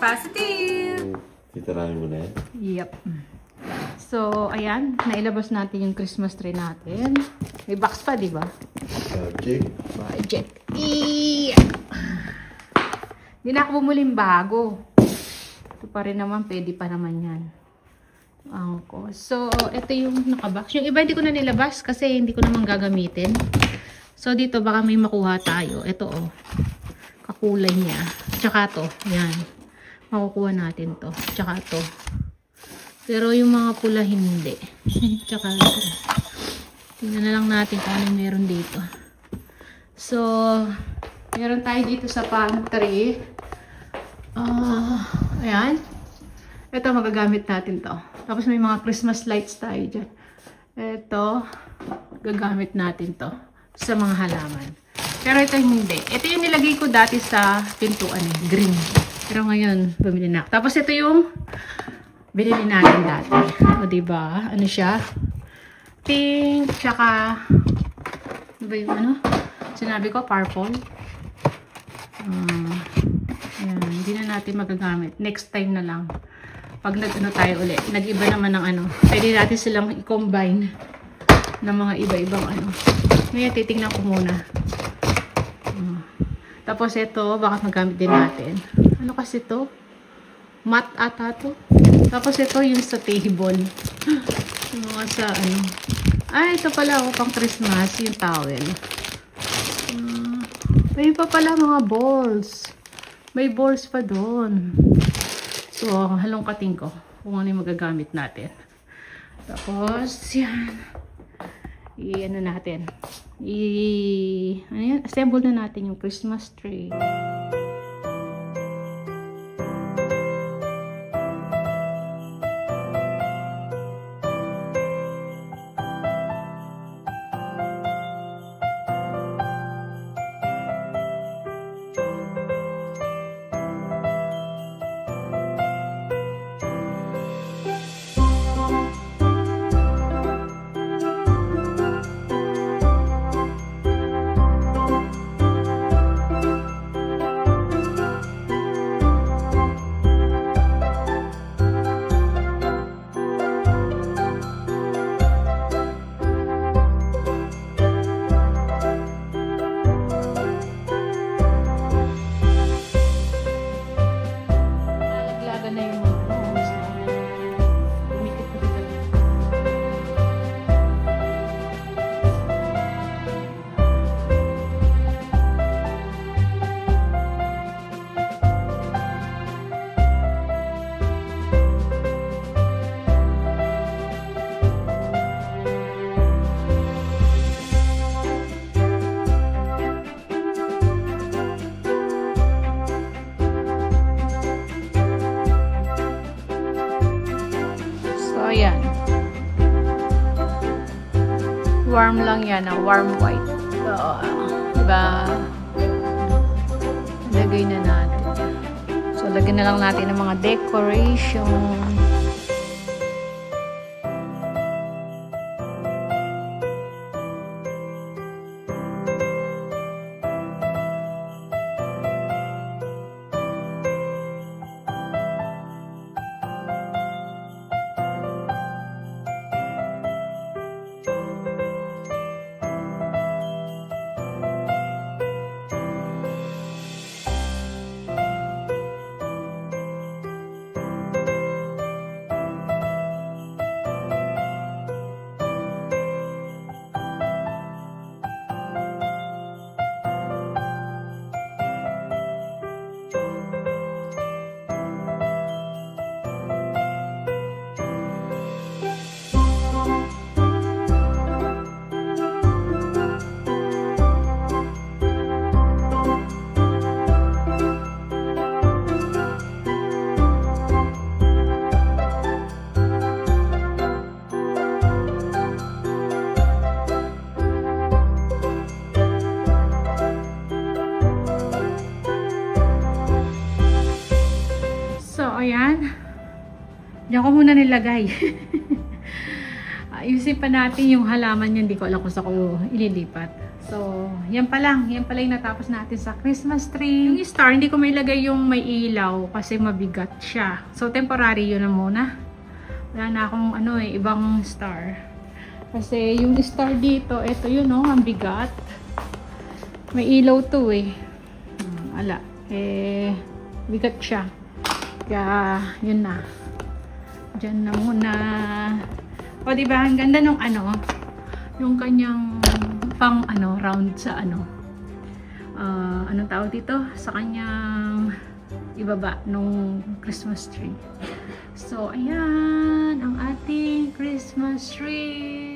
positive! Titirahin mo na yan? Yep. So, ayan. Nailabas natin yung Christmas tree natin. May box pa, di ba? Project. Project. Hindi na ako bumuling bago. Ito pa rin naman. Pwede pa naman yan. Angko. So, ito yung nakabox. Yung iba hindi ko na nilabas kasi hindi ko naman gagamitin. So, dito baka may makuha tayo. Ito, oh. Kakulay niya. Tsaka to. Yan. Makukuha natin to. Tsaka to. Pero yung mga pula hindi. Tsaka ito. Tingnan na lang natin kung ano meron dito. So, meron tayo dito sa pantry. Ayan. Ito, magagamit natin to. Tapos may mga Christmas lights tayo dyan. Ito, gagamit natin to sa mga halaman. Pero ito hindi. Ito yung nilagay ko dati sa pintuan, green. Pero ngayon, bumili na. Tapos ito yung binili natin dati. O diba? Ano siya? Pink, tsaka ano ba yung ano? Sinabi ko, purple. Ayan, hindi na natin magagamit. Next time na lang. Pag nag-ano tayo ulit. Nag-iba naman ng ano. Pwede natin silang i-combine ng mga iba-ibang ano. Ngayon, titingnan ko muna. Tapos ito, baka magamit din natin. Ano kasi ito? Mat ata to. Tapos ito yung sa table. Yung mga sa ano. Ay, ito pala, pang Christmas. Yung towel. May pa pala mga balls. May balls pa doon. So, halongkatin ko kung ano yung magagamit natin. Tapos, yan. I-ano natin. Ano yan? Assemble na natin yung Christmas tree. Ayan. Warm lang yan, warm white. So, diba? Lagay na natin. So, lagyan na lang natin ng mga decoration. Ayan. Diyan ko muna nilagay. ayusin pa natin yung halaman niya. Hindi ko alam kung saan ko ililipat. So, yan pa lang. Yan pala yung natapos natin sa Christmas tree. Yung star, hindi ko may lagay yung may ilaw kasi mabigat siya. So, temporary yun na muna. Wala na akong ibang star. Kasi yung star dito, ito yun ang bigat. May ilaw to ala. Bigat siya. Kaya, yun na. Diyan na muna. O, diba? Ang ganda nung yung kanyang pang round sa anong tawag dito? Sa kanyang ibaba nung Christmas tree. So, ayan ang ating Christmas tree.